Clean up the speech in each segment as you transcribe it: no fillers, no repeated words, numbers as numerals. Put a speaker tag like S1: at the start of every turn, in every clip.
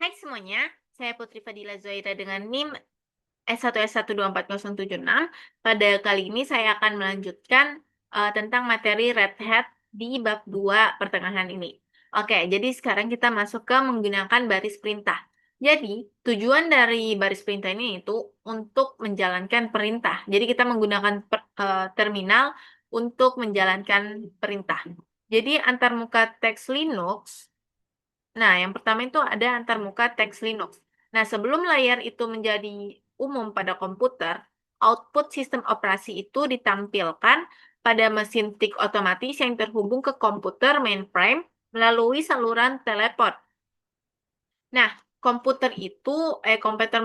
S1: Hai semuanya, saya Putri Fadila Zoira dengan NIM S1S1240076. Pada kali ini saya akan melanjutkan tentang materi Red Hat di bab 2 pertengahan ini. Oke, jadi sekarang kita masuk ke menggunakan baris perintah. Jadi, tujuan dari baris perintah ini itu untuk menjalankan perintah. Jadi, kita menggunakan terminal untuk menjalankan perintah. Jadi, antarmuka teks Linux. Nah, yang pertama itu ada antarmuka teks Linux. Nah, sebelum layar itu menjadi umum pada komputer, output sistem operasi itu ditampilkan pada mesin tik otomatis yang terhubung ke komputer mainframe melalui saluran teleport. Nah, komputer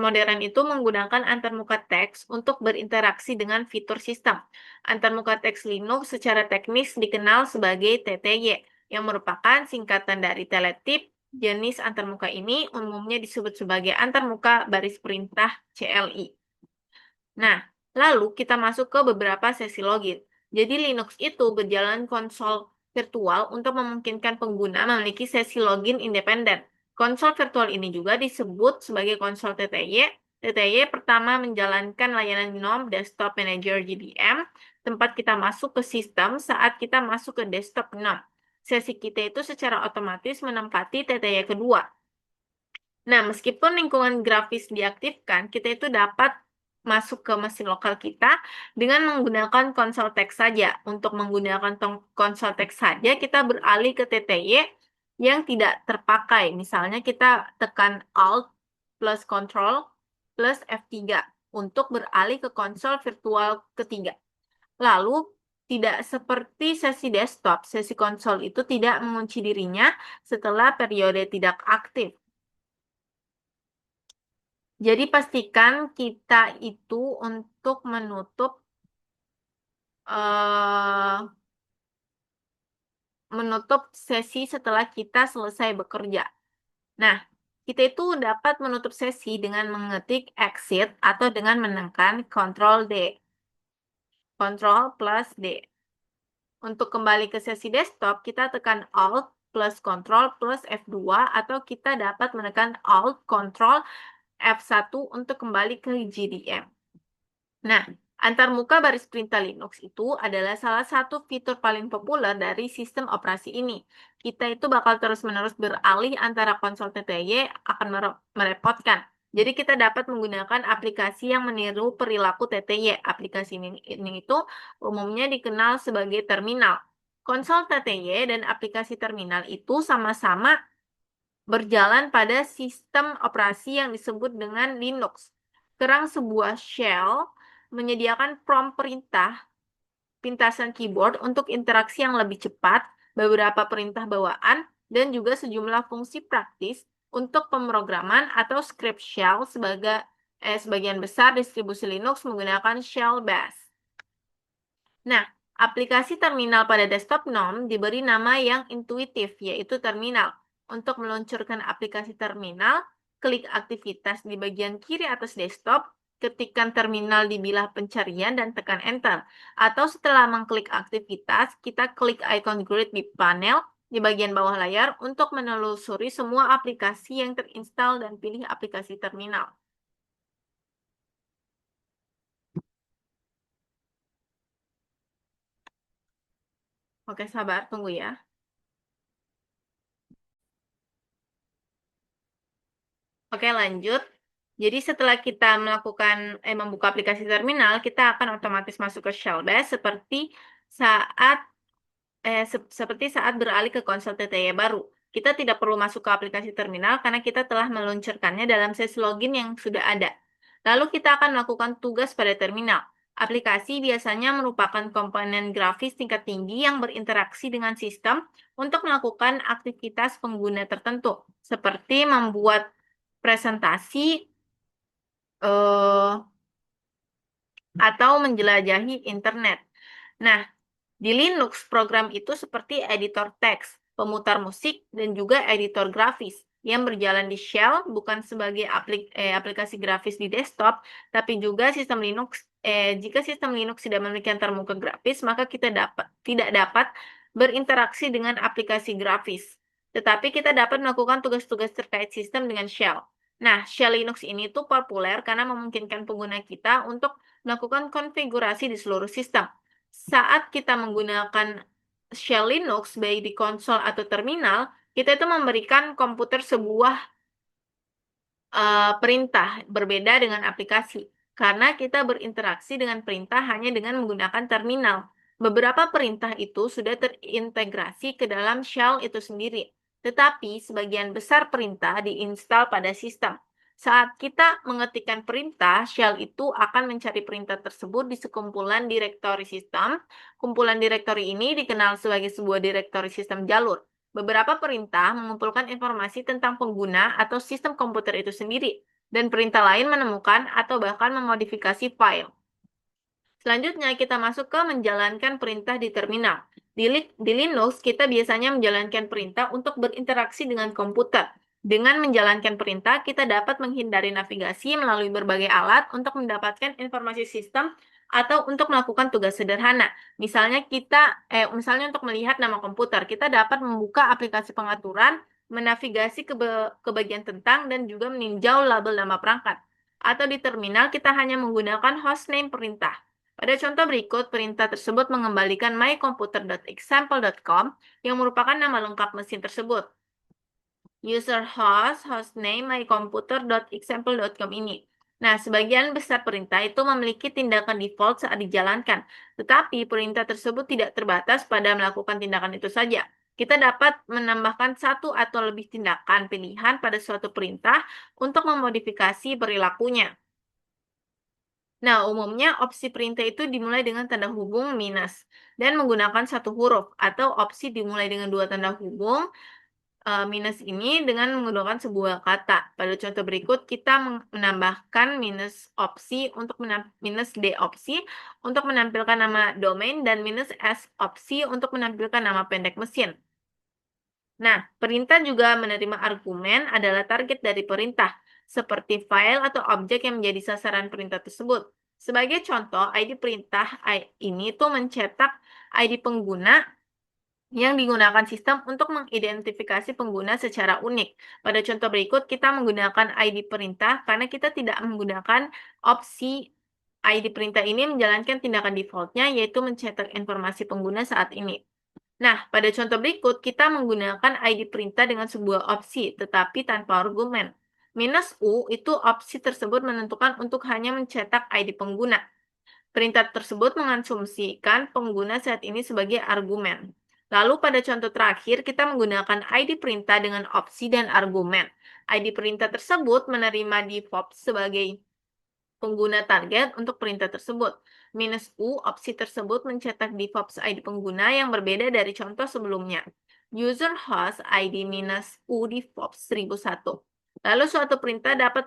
S1: modern itu menggunakan antarmuka teks untuk berinteraksi dengan fitur sistem. Antarmuka teks Linux secara teknis dikenal sebagai TTY, yang merupakan singkatan dari teletype. Jenis antarmuka ini umumnya disebut sebagai antarmuka baris perintah CLI. Nah, lalu kita masuk ke beberapa sesi login. Jadi Linux itu berjalan konsol virtual untuk memungkinkan pengguna memiliki sesi login independen. Konsol virtual ini juga disebut sebagai konsol TTY. TTY pertama menjalankan layanan GNOME Desktop Manager JDM, tempat kita masuk ke sistem saat kita masuk ke desktop GNOME. Sesi kita itu secara otomatis menempati TTY kedua. Nah, meskipun lingkungan grafis diaktifkan, kita itu dapat masuk ke mesin lokal kita dengan menggunakan konsol teks saja. Untuk menggunakan konsol teks saja, kita beralih ke TTY yang tidak terpakai. Misalnya kita tekan Alt plus Control plus F3 untuk beralih ke konsol virtual ketiga. Lalu, tidak seperti sesi desktop, sesi konsol itu tidak mengunci dirinya setelah periode tidak aktif. Jadi pastikan kita itu untuk menutup sesi setelah kita selesai bekerja. Nah, kita itu dapat menutup sesi dengan mengetik exit atau dengan menekan Ctrl D. Ctrl plus D. Untuk kembali ke sesi desktop, kita tekan Alt plus Ctrl plus F2 atau kita dapat menekan Alt Ctrl F1 untuk kembali ke JDM. Nah, antarmuka baris perintah Linux itu adalah salah satu fitur paling populer dari sistem operasi ini. Kita itu bakal terus-menerus beralih antara konsol TTY akan merepotkan. Jadi kita dapat menggunakan aplikasi yang meniru perilaku TTY. Aplikasi ini itu umumnya dikenal sebagai terminal. Konsol TTY dan aplikasi terminal itu sama-sama berjalan pada sistem operasi yang disebut dengan Linux. Kerang sebuah shell menyediakan prompt perintah, pintasan keyboard untuk interaksi yang lebih cepat, beberapa perintah bawaan, dan juga sejumlah fungsi praktis untuk pemrograman atau script shell sebagian besar distribusi Linux menggunakan shell bash. Nah, aplikasi terminal pada desktop GNOME diberi nama yang intuitif, yaitu terminal. Untuk meluncurkan aplikasi terminal, klik aktivitas di bagian kiri atas desktop, ketikkan terminal di bilah pencarian dan tekan enter. Atau setelah mengklik aktivitas, kita klik icon grid di panel di bagian bawah layar untuk menelusuri semua aplikasi yang terinstall dan pilih aplikasi terminal. Oke, sabar, tunggu ya. Oke, lanjut. Jadi setelah kita membuka aplikasi terminal, kita akan otomatis masuk ke shell bash saat seperti saat beralih ke konsol TTY baru. Kita tidak perlu masuk ke aplikasi terminal karena kita telah meluncurkannya dalam sesi login yang sudah ada. Lalu kita akan melakukan tugas pada terminal. Aplikasi biasanya merupakan komponen grafis tingkat tinggi yang berinteraksi dengan sistem untuk melakukan aktivitas pengguna tertentu, seperti membuat presentasi eh, atau menjelajahi internet. Nah, di Linux program itu seperti editor teks, pemutar musik, dan juga editor grafis yang berjalan di shell bukan sebagai aplikasi grafis di desktop, tapi juga jika sistem Linux tidak memiliki antarmuka grafis, maka kita tidak dapat berinteraksi dengan aplikasi grafis. tetapi kita dapat melakukan tugas-tugas terkait sistem dengan shell. Nah, shell Linux ini tuh populer karena memungkinkan pengguna kita untuk melakukan konfigurasi di seluruh sistem. Saat kita menggunakan shell Linux, baik di konsol atau terminal, kita itu memberikan komputer sebuah perintah, berbeda dengan aplikasi. Karena kita berinteraksi dengan perintah hanya dengan menggunakan terminal. Beberapa perintah itu sudah terintegrasi ke dalam shell itu sendiri, tetapi sebagian besar perintah diinstal pada sistem. Saat kita mengetikkan perintah, shell itu akan mencari perintah tersebut di sekumpulan direktori sistem. Kumpulan direktori ini dikenal sebagai sebuah direktori sistem jalur. Beberapa perintah mengumpulkan informasi tentang pengguna atau sistem komputer itu sendiri, dan perintah lain menemukan atau bahkan memodifikasi file. Selanjutnya, kita masuk ke menjalankan perintah di terminal. Di Linux, kita biasanya menjalankan perintah untuk berinteraksi dengan komputer. Dengan menjalankan perintah, kita dapat menghindari navigasi melalui berbagai alat untuk mendapatkan informasi sistem atau untuk melakukan tugas sederhana. Misalnya untuk melihat nama komputer, kita dapat membuka aplikasi pengaturan, menavigasi ke bagian tentang, dan juga meninjau label nama perangkat. Atau di terminal, kita hanya menggunakan hostname perintah. Pada contoh berikut, perintah tersebut mengembalikan mycomputer.example.com yang merupakan nama lengkap mesin tersebut. User host, hostname, mycomputer.example.com ini. Nah, sebagian besar perintah itu memiliki tindakan default saat dijalankan, tetapi perintah tersebut tidak terbatas pada melakukan tindakan itu saja. Kita dapat menambahkan satu atau lebih tindakan pilihan pada suatu perintah untuk memodifikasi perilakunya. Nah, umumnya opsi perintah itu dimulai dengan tanda hubung minus dan menggunakan satu huruf, atau opsi dimulai dengan dua tanda hubung minus ini dengan menggunakan sebuah kata. Pada contoh berikut, kita menambahkan minus minus D opsi untuk menampilkan nama domain dan minus S opsi untuk menampilkan nama pendek mesin. Nah, perintah juga menerima argumen adalah target dari perintah, seperti file atau objek yang menjadi sasaran perintah tersebut. Sebagai contoh, ID perintah ini tuh mencetak ID pengguna yang digunakan sistem untuk mengidentifikasi pengguna secara unik. Pada contoh berikut, kita menggunakan ID perintah karena kita tidak menggunakan opsi ID perintah ini menjalankan tindakan defaultnya, yaitu mencetak informasi pengguna saat ini. Nah, pada contoh berikut, kita menggunakan ID perintah dengan sebuah opsi, tetapi tanpa argumen. Minus U itu opsi tersebut menentukan untuk hanya mencetak ID pengguna. Perintah tersebut mengasumsikan pengguna saat ini sebagai argumen. Lalu pada contoh terakhir, kita menggunakan ID perintah dengan opsi dan argumen. ID perintah tersebut menerima default sebagai pengguna target untuk perintah tersebut. Minus U, opsi tersebut mencetak default ID pengguna yang berbeda dari contoh sebelumnya. User host ID minus U default 1001. Lalu suatu perintah dapat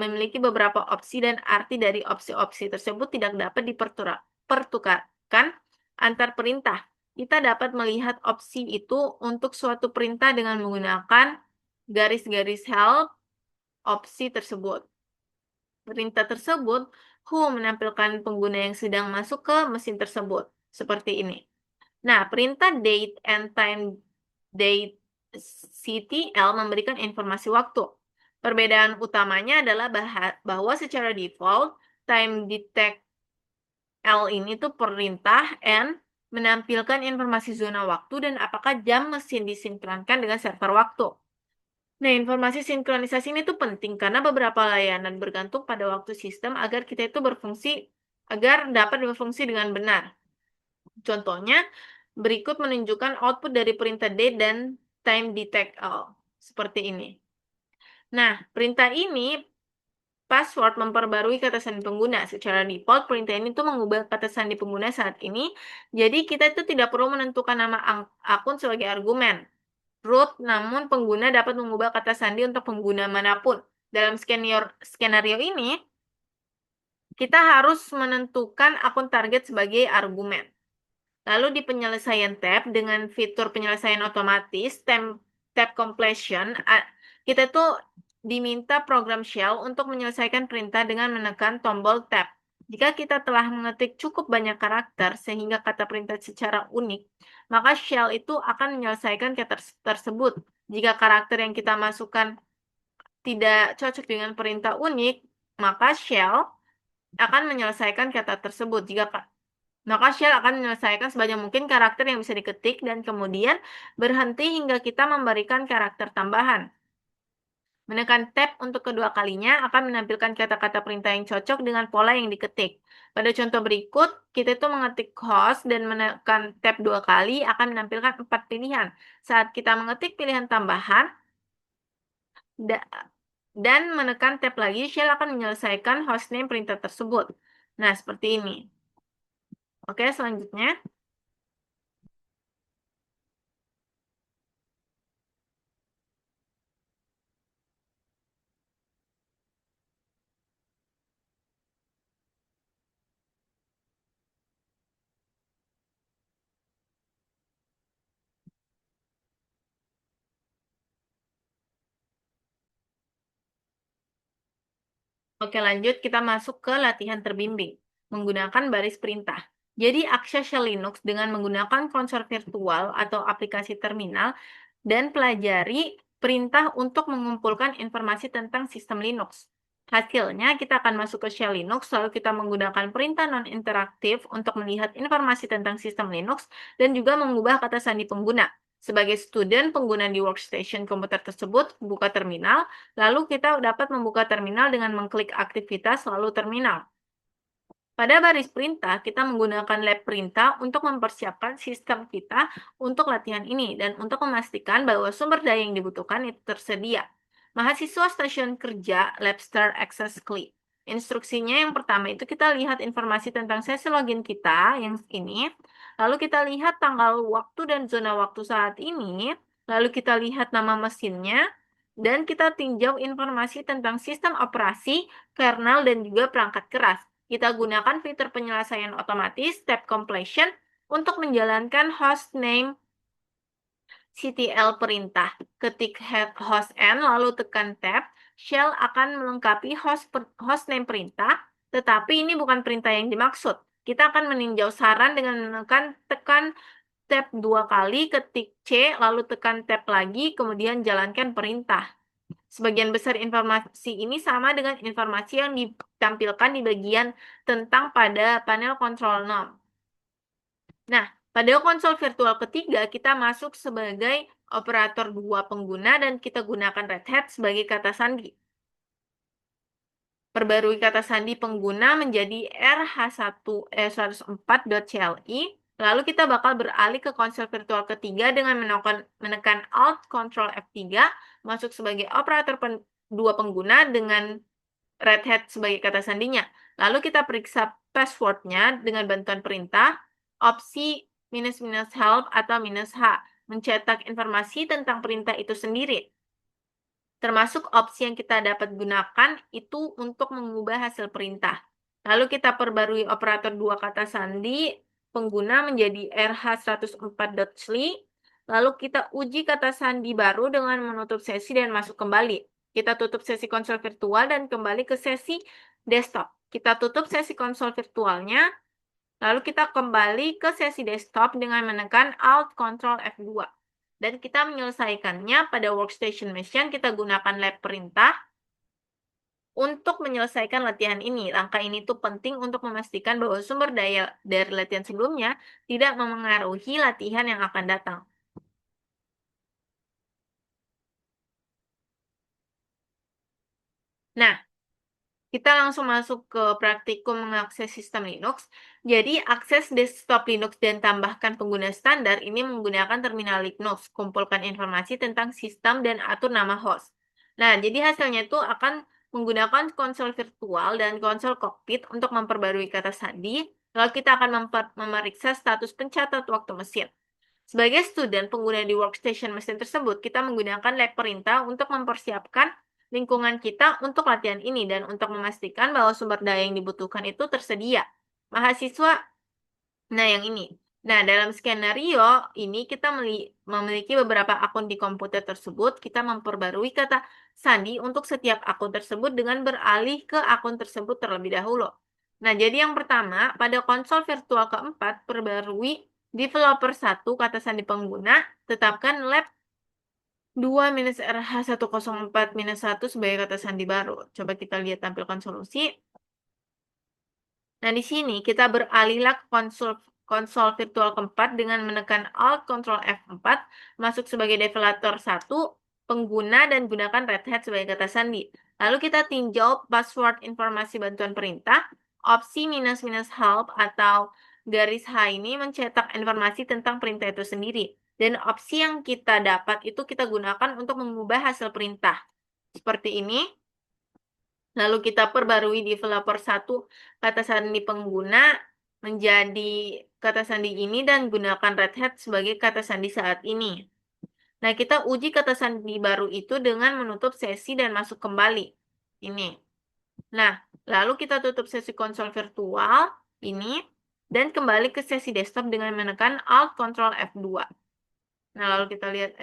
S1: memiliki beberapa opsi dan arti dari opsi-opsi tersebut tidak dapat dipertukarkan antar perintah. Kita dapat melihat opsi itu untuk suatu perintah dengan menggunakan garis-garis help opsi tersebut. Perintah tersebut menampilkan pengguna yang sedang masuk ke mesin tersebut, seperti ini. Nah, perintah date and time date CTL memberikan informasi waktu. Perbedaan utamanya adalah bahwa secara default, time detect L ini tuh perintah N menampilkan informasi zona waktu dan apakah jam mesin disinkronkan dengan server waktu. Nah, informasi sinkronisasi ini tuh penting karena beberapa layanan bergantung pada waktu sistem agar agar dapat berfungsi dengan benar. Contohnya, berikut menunjukkan output dari perintah date dan time detect all. Seperti ini. Nah, perintah ini password memperbarui kata sandi pengguna. Secara default, perintah ini tuh mengubah kata sandi pengguna saat ini. Jadi, kita itu tidak perlu menentukan nama akun sebagai argumen root, namun pengguna dapat mengubah kata sandi untuk pengguna manapun. Dalam skenario ini, kita harus menentukan akun target sebagai argumen. Lalu di penyelesaian tab dengan fitur penyelesaian otomatis, tab completion, kita tuh diminta program shell untuk menyelesaikan perintah dengan menekan tombol tab. Jika kita telah mengetik cukup banyak karakter sehingga kata perintah secara unik, maka shell itu akan menyelesaikan kata tersebut. Jika karakter yang kita masukkan tidak cocok dengan perintah unik, maka shell akan menyelesaikan kata tersebut. Maka shell akan menyelesaikan sebanyak mungkin karakter yang bisa diketik dan kemudian berhenti hingga kita memberikan karakter tambahan. Menekan tab untuk kedua kalinya akan menampilkan kata-kata perintah yang cocok dengan pola yang diketik. Pada contoh berikut, kita itu mengetik host dan menekan tab 2 kali akan menampilkan 4 pilihan. Saat kita mengetik pilihan tambahan dan menekan tab lagi, shell akan menyelesaikan hostname perintah tersebut. Nah, seperti ini. Oke, selanjutnya. Oke, lanjut kita masuk ke latihan terbimbing menggunakan baris perintah. Jadi, akses shell Linux dengan menggunakan konsol virtual atau aplikasi terminal dan pelajari perintah untuk mengumpulkan informasi tentang sistem Linux. Hasilnya, kita akan masuk ke shell Linux, lalu kita menggunakan perintah non-interaktif untuk melihat informasi tentang sistem Linux dan juga mengubah kata sandi pengguna. Sebagai student, pengguna di workstation komputer tersebut buka terminal, lalu kita dapat membuka terminal dengan mengklik aktivitas lalu terminal. Pada baris perintah, kita menggunakan lab perintah untuk mempersiapkan sistem kita untuk latihan ini dan untuk memastikan bahwa sumber daya yang dibutuhkan itu tersedia. Mahasiswa stasiun kerja Labster Access Klik. Instruksinya yang pertama itu kita lihat informasi tentang sesi login kita yang ini, lalu kita lihat tanggal waktu dan zona waktu saat ini, lalu kita lihat nama mesinnya, dan kita tinjau informasi tentang sistem operasi, kernel, dan juga perangkat keras. Kita gunakan fitur penyelesaian otomatis tab completion untuk menjalankan hostname ctl perintah. Ketik hostn lalu tekan tab, shell akan melengkapi hostname perintah, tetapi ini bukan perintah yang dimaksud. Kita akan meninjau saran dengan tekan tab 2 kali, ketik C, lalu tekan tab lagi, kemudian jalankan perintah. Sebagian besar informasi ini sama dengan informasi yang ditampilkan di bagian tentang pada panel kontrol nom. Nah, pada konsol virtual ketiga, kita masuk sebagai operator 2 pengguna dan kita gunakan Red Hat sebagai kata sandi. Perbarui kata sandi pengguna menjadi rh1e104.cli. Lalu kita bakal beralih ke konsol virtual ketiga dengan menekan Alt Ctrl F3, masuk sebagai operator 2 pengguna dengan Red Hat sebagai kata sandinya. Lalu kita periksa passwordnya dengan bantuan perintah opsi --help atau -h, mencetak informasi tentang perintah itu sendiri. Termasuk opsi yang kita dapat gunakan itu untuk mengubah hasil perintah. Lalu kita perbarui operator 2 kata sandi pengguna menjadi rh104.sli. Lalu kita uji kata sandi baru dengan menutup sesi dan masuk kembali. Kita tutup sesi konsol virtual dan kembali ke sesi desktop. Kita tutup sesi konsol virtualnya, lalu kita kembali ke sesi desktop dengan menekan Alt Ctrl F2. Dan kita menyelesaikannya pada workstation machine, kita gunakan lab perintah untuk menyelesaikan latihan ini. Langkah ini tuh penting untuk memastikan bahwa sumber daya dari latihan sebelumnya tidak memengaruhi latihan yang akan datang. Nah, kita langsung masuk ke praktikum mengakses sistem Linux. Jadi, akses desktop Linux dan tambahkan pengguna standar ini menggunakan terminal Linux. Kumpulkan informasi tentang sistem dan atur nama host. Nah, jadi hasilnya itu akan menggunakan konsol virtual dan konsol cockpit untuk memperbarui kata sandi. Lalu kita akan memeriksa status pencatat waktu mesin. Sebagai student pengguna di workstation mesin tersebut, kita menggunakan lab perintah untuk mempersiapkan lingkungan kita untuk latihan ini dan untuk memastikan bahwa sumber daya yang dibutuhkan itu tersedia. Mahasiswa, nah yang ini. Nah, dalam skenario ini kita memiliki beberapa akun di komputer tersebut, kita memperbarui kata sandi untuk setiap akun tersebut dengan beralih ke akun tersebut terlebih dahulu. Nah, jadi yang pertama, pada konsol virtual keempat, perbarui developer 1 kata sandi pengguna, tetapkan lab 2-RH104-1 sebagai kata sandi baru. Coba kita lihat tampilkan solusi. Nah, di sini kita beralihlah ke konsol virtual keempat dengan menekan Alt Ctrl F4, masuk sebagai developer 1, pengguna, dan gunakan Red Hat sebagai kata sandi. Lalu kita tinjau password informasi bantuan perintah, opsi --help atau garis H ini mencetak informasi tentang perintah itu sendiri. Dan opsi yang kita dapat itu kita gunakan untuk mengubah hasil perintah. Seperti ini. Lalu kita perbarui developer 1 kata sandi pengguna menjadi kata sandi ini dan gunakan Red Hat sebagai kata sandi saat ini. Nah, kita uji kata sandi baru itu dengan menutup sesi dan masuk kembali. Ini. Nah, lalu kita tutup sesi konsol virtual ini dan kembali ke sesi desktop dengan menekan Alt Ctrl F2. Nah, lalu kita lihat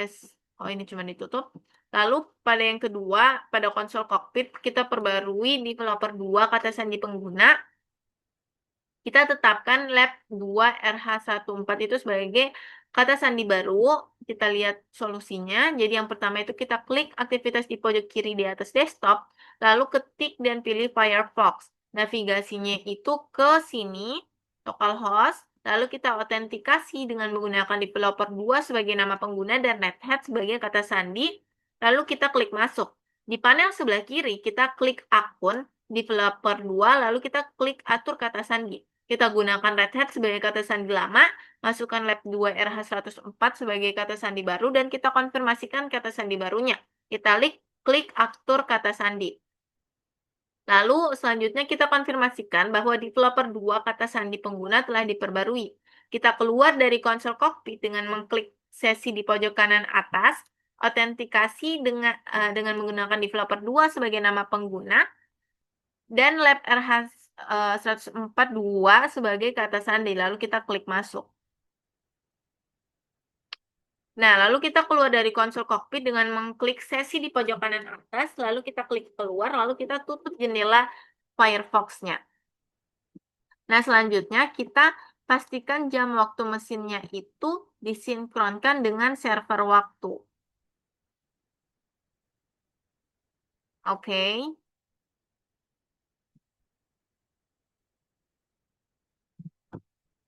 S1: oh ini cuma ditutup. Lalu pada yang kedua, pada konsol kokpit kita perbarui developer 2 kata sandi pengguna. Kita tetapkan lab 2RH14 itu sebagai kata sandi baru. Kita lihat solusinya. Jadi yang pertama itu kita klik aktivitas di pojok kiri di atas desktop, lalu ketik dan pilih Firefox. Navigasinya itu ke sini, localhost, lalu kita autentikasi dengan menggunakan developer 2 sebagai nama pengguna dan Red Hat sebagai kata sandi, lalu kita klik masuk. Di panel sebelah kiri, kita klik akun developer 2, lalu kita klik atur kata sandi. Kita gunakan Red Hat sebagai kata sandi lama, masukkan lab 2RH104 sebagai kata sandi baru, dan kita konfirmasikan kata sandi barunya. Kita klik atur kata sandi. Lalu selanjutnya kita konfirmasikan bahwa developer 2 kata sandi pengguna telah diperbarui. Kita keluar dari konsol kokpit dengan mengklik sesi di pojok kanan atas, autentikasi dengan menggunakan developer 2 sebagai nama pengguna, dan lab RH104.2 sebagai kata sandi. Lalu kita klik masuk. Nah, lalu kita keluar dari konsol kokpit dengan mengklik sesi di pojok kanan atas, lalu kita klik keluar, lalu kita tutup jendela Firefox-nya. Nah, selanjutnya kita pastikan jam waktu mesinnya itu disinkronkan dengan server waktu. Oke.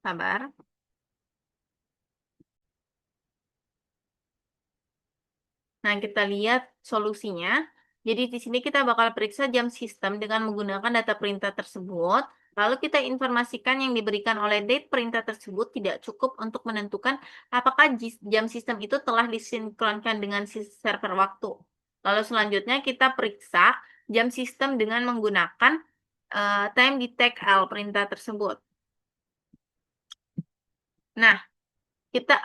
S1: Sabar. Nah, kita lihat solusinya. Jadi di sini kita bakal periksa jam sistem dengan menggunakan data perintah tersebut. Lalu kita informasikan yang diberikan oleh date perintah tersebut tidak cukup untuk menentukan apakah jam sistem itu telah disinkronkan dengan server waktu. Lalu selanjutnya kita periksa jam sistem dengan menggunakan time detect L perintah tersebut. Nah,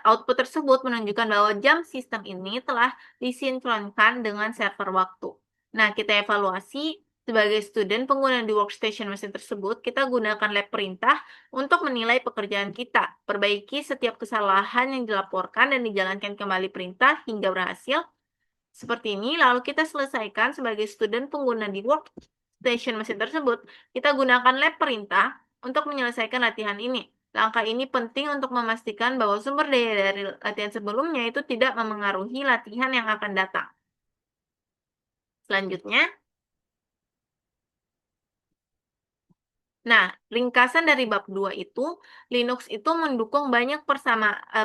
S1: output tersebut menunjukkan bahwa jam sistem ini telah disinkronkan dengan server waktu. Nah, kita evaluasi sebagai student pengguna di workstation mesin tersebut, kita gunakan lab perintah untuk menilai pekerjaan kita. Perbaiki setiap kesalahan yang dilaporkan dan dijalankan kembali perintah hingga berhasil. Seperti ini, lalu kita selesaikan sebagai student pengguna di workstation mesin tersebut. Kita gunakan lab perintah untuk menyelesaikan latihan ini. Langkah ini penting untuk memastikan bahwa sumber daya dari latihan sebelumnya itu tidak memengaruhi latihan yang akan datang. Selanjutnya, nah, ringkasan dari bab 2 itu, Linux itu mendukung banyak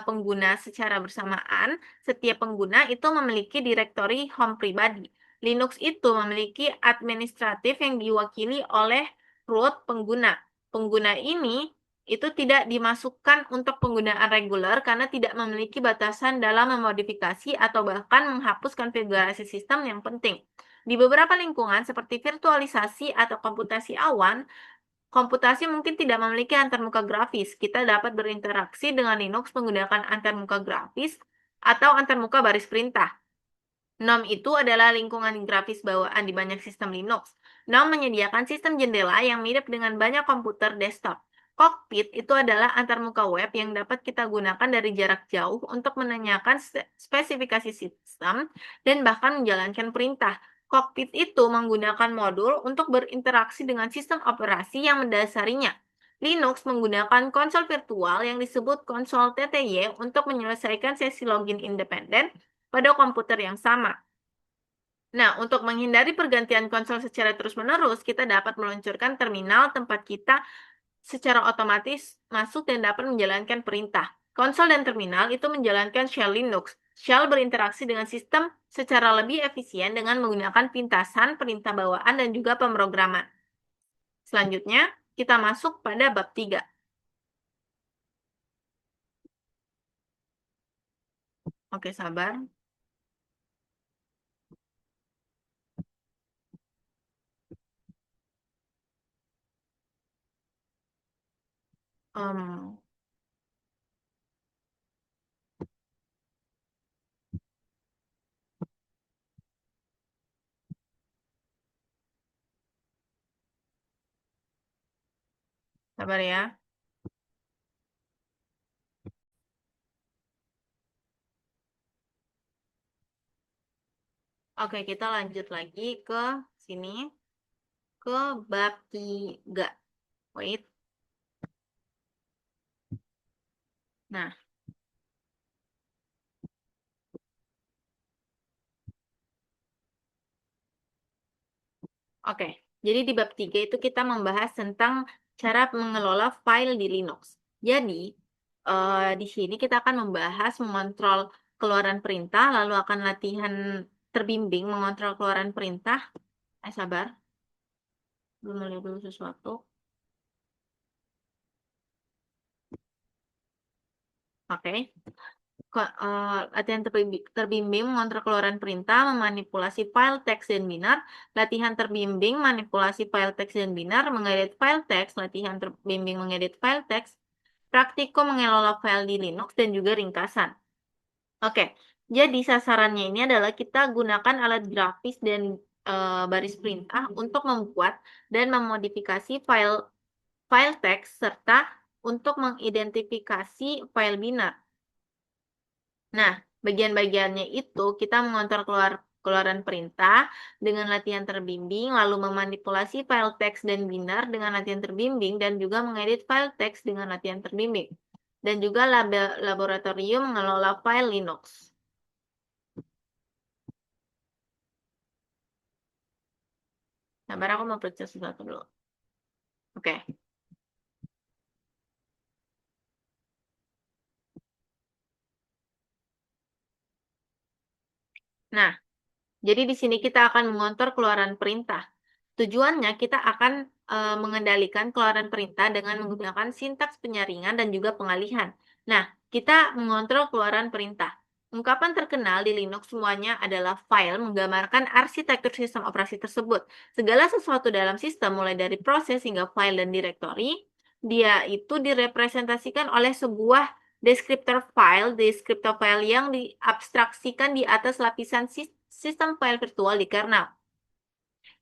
S1: pengguna secara bersamaan. Setiap pengguna itu memiliki direktori home pribadi. Linux itu memiliki administratif yang diwakili oleh root pengguna. Pengguna ini itu tidak dimasukkan untuk penggunaan reguler karena tidak memiliki batasan dalam memodifikasi atau bahkan menghapus konfigurasi sistem yang penting. Di beberapa lingkungan seperti virtualisasi atau komputasi awan, komputasi mungkin tidak memiliki antarmuka grafis. Kita dapat berinteraksi dengan Linux menggunakan antarmuka grafis atau antarmuka baris perintah. GNOME itu adalah lingkungan grafis bawaan di banyak sistem Linux. GNOME menyediakan sistem jendela yang mirip dengan banyak komputer desktop. Cockpit itu adalah antarmuka web yang dapat kita gunakan dari jarak jauh untuk menanyakan spesifikasi sistem dan bahkan menjalankan perintah. Kokpit itu menggunakan modul untuk berinteraksi dengan sistem operasi yang mendasarinya. Linux menggunakan konsol virtual yang disebut konsol TTY untuk menyelesaikan sesi login independen pada komputer yang sama. Nah, untuk menghindari pergantian konsol secara terus-menerus, kita dapat meluncurkan terminal tempat kita secara otomatis masuk dan dapat menjalankan perintah. Konsol dan terminal itu menjalankan shell Linux. Shell berinteraksi dengan sistem secara lebih efisien dengan menggunakan pintasan, perintah bawaan, dan juga pemrograman. Selanjutnya, kita masuk pada bab 3. Oke, sabar. Em, sabar ya. Oke, kita lanjut lagi ke sini, ke bab 3. Wait. Nah, oke, jadi di bab 3 itu kita membahas tentang cara mengelola file di Linux. Jadi, di sini kita akan membahas mengontrol keluaran perintah, lalu akan latihan terbimbing mengontrol keluaran perintah. Sabar, belum melihat dulu sesuatu. Oke. Latihan terbimbing mengontrol keluaran perintah, memanipulasi file teks dan binar, latihan terbimbing manipulasi file teks dan binar, mengedit file teks, latihan terbimbing mengedit file teks, praktikum mengelola file di Linux, dan juga ringkasan. Oke, jadi sasarannya ini adalah kita gunakan alat grafis dan baris perintah untuk membuat dan memodifikasi file teks serta untuk mengidentifikasi file binar. Nah, bagian-bagiannya itu kita mengontrol keluaran perintah dengan latihan terbimbing, lalu memanipulasi file teks dan binar dengan latihan terbimbing, dan juga mengedit file teks dengan latihan terbimbing. Dan juga laboratorium mengelola file Linux. Sabar, aku mau periksa sesuatu dulu. Oke. Nah, jadi di sini kita akan mengontrol keluaran perintah. Tujuannya kita akan mengendalikan keluaran perintah dengan menggunakan sintaks penyaringan dan juga pengalihan. Nah, kita mengontrol keluaran perintah. Ungkapan terkenal di Linux semuanya adalah file menggambarkan arsitektur sistem operasi tersebut. Segala sesuatu dalam sistem, mulai dari proses hingga file dan direktori, dia itu direpresentasikan oleh sebuah deskriptor file yang diabstraksikan di atas lapisan sistem file virtual di kernel.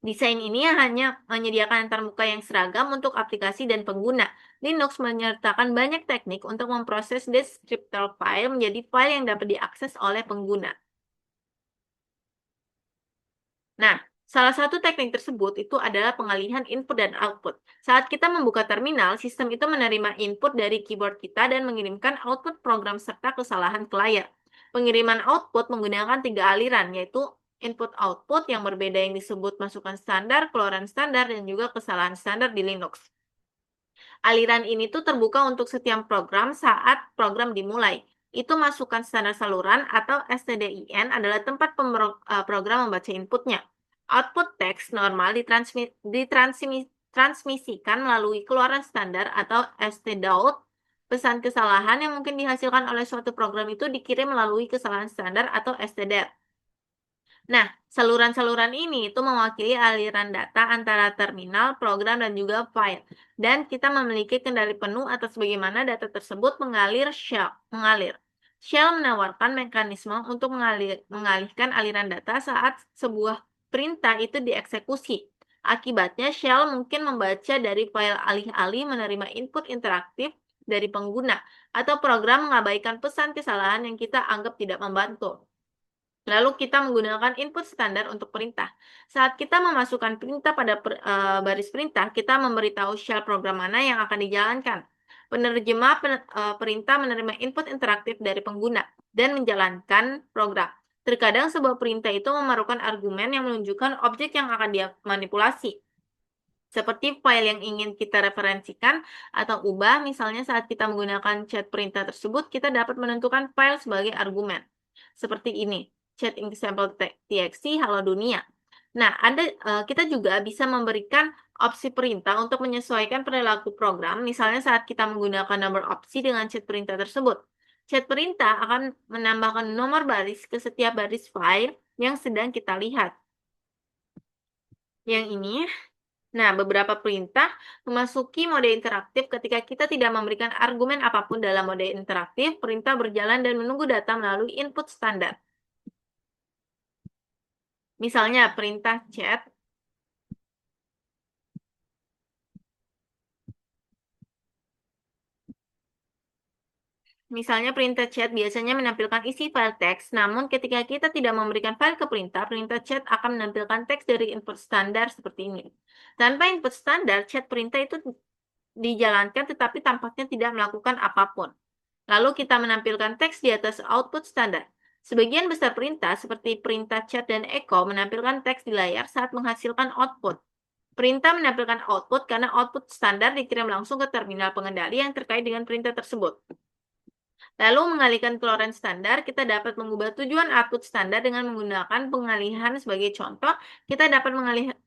S1: Desain ini hanya menyediakan antarmuka yang seragam untuk aplikasi dan pengguna. Linux menyertakan banyak teknik untuk memproses deskriptor file menjadi file yang dapat diakses oleh pengguna. Nah, salah satu teknik tersebut itu adalah pengalihan input dan output. Saat kita membuka terminal, sistem itu menerima input dari keyboard kita dan mengirimkan output program serta kesalahan ke layar. Pengiriman output menggunakan 3 aliran, yaitu input-output yang berbeda yang disebut masukan standar, keluaran standar, dan juga kesalahan standar di Linux. Aliran ini tuh terbuka untuk setiap program saat program dimulai. Itu masukan standar saluran atau STDIN adalah tempat program membaca inputnya. Output teks normal ditransmisikan melalui keluaran standar atau stdout. Pesan kesalahan yang mungkin dihasilkan oleh suatu program itu dikirim melalui kesalahan standar atau stder. Nah, saluran-saluran ini itu mewakili aliran data antara terminal, program, dan juga file. Dan kita memiliki kendali penuh atas bagaimana data tersebut mengalir. Shell menawarkan mekanisme untuk mengalihkan aliran data saat sebuah perintah itu dieksekusi. Akibatnya, Shell mungkin membaca dari file alih-alih menerima input interaktif dari pengguna, atau program mengabaikan pesan kesalahan yang kita anggap tidak membantu. Lalu kita menggunakan input standar untuk perintah. Saat kita memasukkan perintah pada baris perintah, kita memberitahu shell program mana yang akan dijalankan. Penerjemah perintah menerima input interaktif dari pengguna dan menjalankan program. Terkadang sebuah perintah itu memerlukan argumen yang menunjukkan objek yang akan dia manipulasi. Seperti file yang ingin kita referensikan atau ubah, misalnya saat kita menggunakan chat perintah tersebut, kita dapat menentukan file sebagai argumen. Seperti ini, chat example.txt halo dunia. Nah, kita juga bisa memberikan opsi perintah untuk menyesuaikan perilaku program, misalnya saat kita menggunakan nomor opsi dengan chat perintah tersebut. Chat perintah akan menambahkan nomor baris ke setiap baris file yang sedang kita lihat. Yang ini. Nah, beberapa perintah memasuki mode interaktif ketika kita tidak memberikan argumen apapun dalam mode interaktif, perintah berjalan dan menunggu data melalui input standar. Misalnya, perintah chat. Misalnya, perintah chat biasanya menampilkan isi file teks, namun ketika kita tidak memberikan file ke perintah chat akan menampilkan teks dari input standar seperti ini. Tanpa input standar, chat perintah itu dijalankan tetapi tampaknya tidak melakukan apapun. Lalu kita menampilkan teks di atas output standar. Sebagian besar perintah seperti perintah chat dan echo menampilkan teks di layar saat menghasilkan output. Perintah menampilkan output karena output standar dikirim langsung ke terminal pengendali yang terkait dengan perintah tersebut. Lalu mengalihkan ke loren standar, kita dapat mengubah tujuan output standar dengan menggunakan pengalihan sebagai contoh. Kita dapat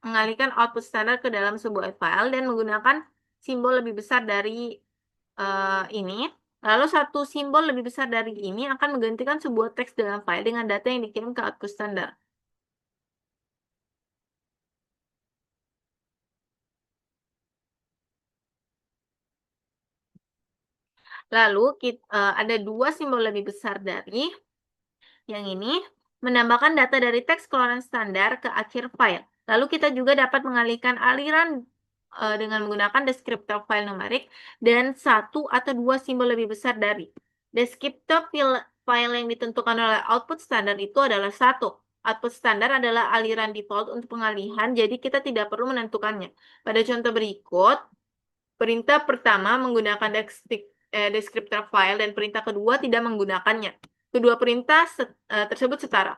S1: mengalihkan output standar ke dalam sebuah file dan menggunakan simbol lebih besar dari ini. Lalu satu simbol lebih besar dari ini akan menggantikan sebuah teks dalam file dengan data yang dikirim ke output standar. Lalu ada dua simbol lebih besar dari yang ini, menambahkan data dari teks keluaran standar ke akhir file. Lalu kita juga dapat mengalihkan aliran dengan menggunakan deskriptor file numerik dan satu atau dua simbol lebih besar dari. Deskriptor file yang ditentukan oleh output standar itu adalah satu. Output standar adalah aliran default untuk pengalihan, jadi kita tidak perlu menentukannya. Pada contoh berikut, perintah pertama menggunakan deskriptor file dan perintah kedua tidak menggunakannya. Kedua perintah tersebut setara.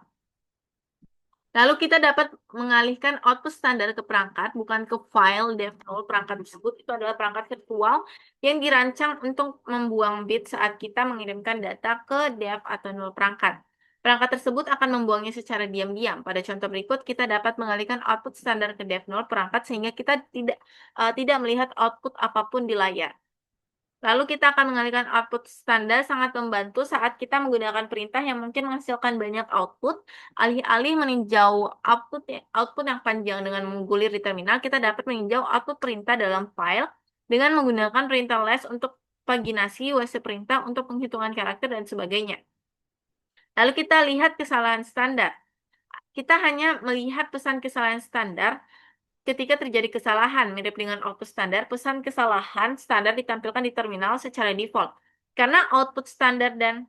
S1: Lalu kita dapat mengalihkan output standar ke perangkat, bukan ke file dev0. Perangkat tersebut itu adalah perangkat virtual yang dirancang untuk membuang bit saat kita mengirimkan data ke dev atau 0 perangkat. Perangkat tersebut akan membuangnya secara diam-diam. Pada contoh berikut, kita dapat mengalihkan output standar ke dev0 perangkat sehingga kita tidak melihat output apapun di layar. Lalu kita akan mengalihkan output standar sangat membantu saat kita menggunakan perintah yang mungkin menghasilkan banyak output. Alih-alih meninjau output yang panjang dengan menggulir di terminal, kita dapat meninjau output perintah dalam file dengan menggunakan perintah less untuk paginasi, wc perintah untuk penghitungan karakter, dan sebagainya. Lalu kita lihat kesalahan standar. Kita hanya melihat pesan kesalahan standar ketika terjadi kesalahan, mirip dengan output standar, pesan kesalahan standar ditampilkan di terminal secara default. Karena output standar dan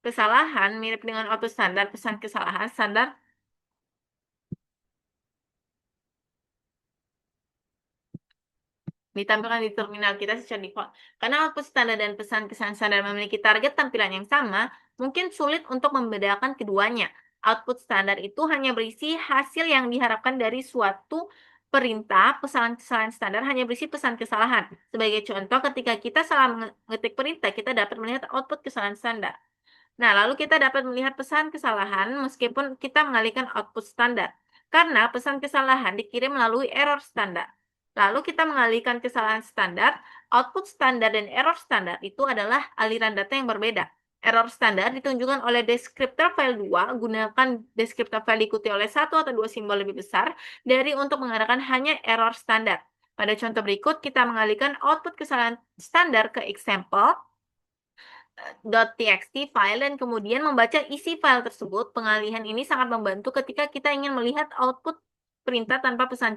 S1: kesalahan mirip dengan output standar, pesan kesalahan standar ditampilkan di terminal kita secara default. Karena output standar dan pesan kesalahan standar memiliki target tampilan yang sama, mungkin sulit untuk membedakan keduanya. Output standar itu hanya berisi hasil yang diharapkan dari suatu perintah, kesalahan standar hanya berisi pesan kesalahan. Sebagai contoh, ketika kita salah mengetik perintah, kita dapat melihat output kesalahan standar. Nah, lalu kita dapat melihat pesan kesalahan meskipun kita mengalihkan output standar. Karena pesan kesalahan dikirim melalui error standar. Lalu kita mengalihkan kesalahan standar, output standar dan error standar itu adalah aliran data yang berbeda. Error standar ditunjukkan oleh deskriptor file 2, gunakan deskriptor file diikuti oleh satu atau dua simbol lebih besar dari untuk mengarahkan hanya error standar. Pada contoh berikut, kita mengalihkan output kesalahan standar ke example .txt file dan kemudian membaca isi file tersebut. Pengalihan ini sangat membantu ketika kita ingin melihat output perintah tanpa pesan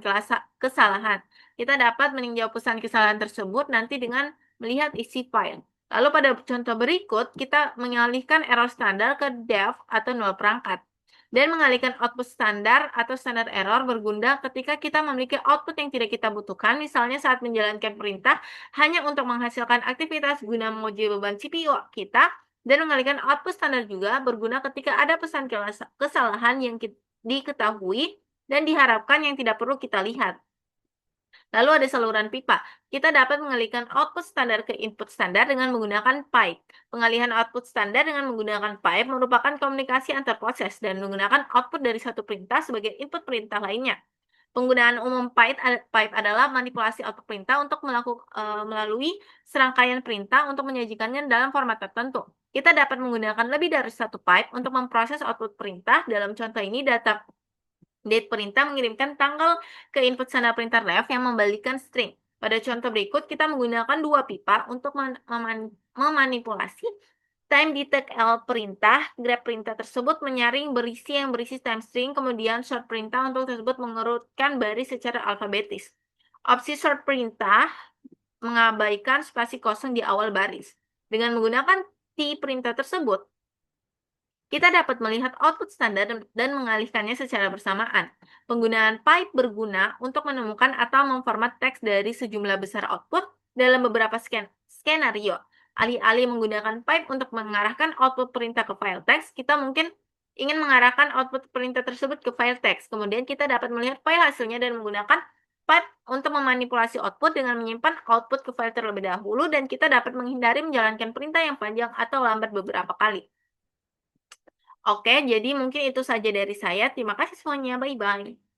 S1: kesalahan. Kita dapat meninjau pesan kesalahan tersebut nanti dengan melihat isi file. Lalu pada contoh berikut, kita mengalihkan error standar ke def atau nol perangkat. Dan mengalihkan output standar atau standar error berguna ketika kita memiliki output yang tidak kita butuhkan, misalnya saat menjalankan perintah hanya untuk menghasilkan aktivitas guna menguji beban CPU kita, dan mengalihkan output standar juga berguna ketika ada pesan kesalahan yang diketahui dan diharapkan yang tidak perlu kita lihat. Lalu ada saluran pipa. Kita dapat mengalihkan output standar ke input standar dengan menggunakan pipe. Pengalihan output standar dengan menggunakan pipe merupakan komunikasi antar proses dan menggunakan output dari satu perintah sebagai input perintah lainnya. Penggunaan umum pipe adalah manipulasi output perintah untuk melalui serangkaian perintah untuk menyajikannya dalam format tertentu. Kita dapat menggunakan lebih dari satu pipe untuk memproses output perintah. Dalam contoh ini, date perintah mengirimkan tanggal ke input standar printer ref yang membalikkan string. Pada contoh berikut, kita menggunakan dua pipa untuk memanipulasi time detect L perintah. Grab perintah tersebut menyaring berisi time string, kemudian sort perintah untuk tersebut mengurutkan baris secara alfabetis. Opsi sort perintah mengabaikan spasi kosong di awal baris. Dengan menggunakan T perintah tersebut, kita dapat melihat output standar dan mengalihkannya secara bersamaan. Penggunaan pipe berguna untuk menemukan atau memformat teks dari sejumlah besar output dalam beberapa skenario. Alih-alih menggunakan pipe untuk mengarahkan output perintah ke file teks, kita mungkin ingin mengarahkan output perintah tersebut ke file teks. Kemudian kita dapat melihat file hasilnya dan menggunakan pipe untuk memanipulasi output dengan menyimpan output ke file terlebih dahulu, dan kita dapat menghindari menjalankan perintah yang panjang atau lambat beberapa kali. Oke, jadi mungkin itu saja dari saya. Terima kasih semuanya. Bye-bye.